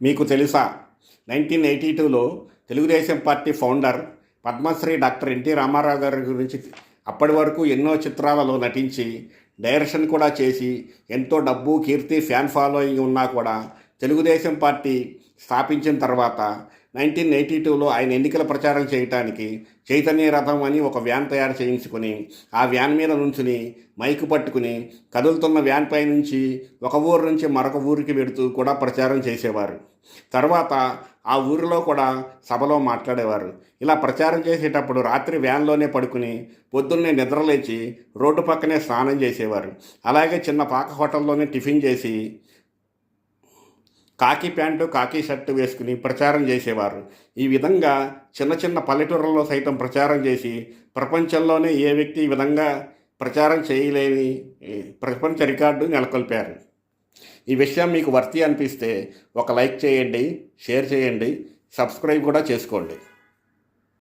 మీకు తెలుసా? 1982లో Telugu Desam party founder Padmashri doctor NT Rama Rao గారి గురించి అప్పటి వరకు ఎన్నో చిత్రాలలో నటించి డైరెక్షన్ కూడా చేసి ఎంతో డబ్బు, కీర్తి, ఫ్యాన్ ఫాలోయింగ్ ఉన్నా కూడా తెలుగుదేశం పార్టీ స్థాపించిన తర్వాత 1982లో ఆయన ఎన్నికల ప్రచారం చేయటానికి చైతన్య రథం అని ఒక వ్యాన్ తయారు చేయించుకుని ఆ వ్యాన్ మీద నుంచుని మైకు పట్టుకుని కదులుతున్న వ్యాన్ పై నుంచి ఒక ఊరు నుంచి మరొక ఊరికి వెడుతూ కూడా ప్రచారం చేసేవారు. తర్వాత ఆ ఊరిలో కూడా సభలో మాట్లాడేవారు. ఇలా ప్రచారం చేసేటప్పుడు రాత్రి వ్యాన్లోనే పడుకుని పొద్దున్నే నిద్రలేచి రోడ్డు పక్కనే స్నానం చేసేవారు. అలాగే చిన్న పాక హోటల్లోనే టిఫిన్ చేసి కాకి ప్యాంటు, కాకి షర్టు వేసుకుని ప్రచారం చేసేవారు. ఈ విధంగా చిన్న చిన్న పల్లెటూరుల్లో సైతం ప్రచారం చేసి ప్రపంచంలోనే ఏ వ్యక్తి ఈ విధంగా ప్రచారం చేయలేని ప్రపంచ రికార్డు నెలకొల్పారు. ఈ విషయం మీకు వర్తి అనిపిస్తే ఒక లైక్ చేయండి, షేర్ చేయండి, సబ్స్క్రైబ్ కూడా చేసుకోండి.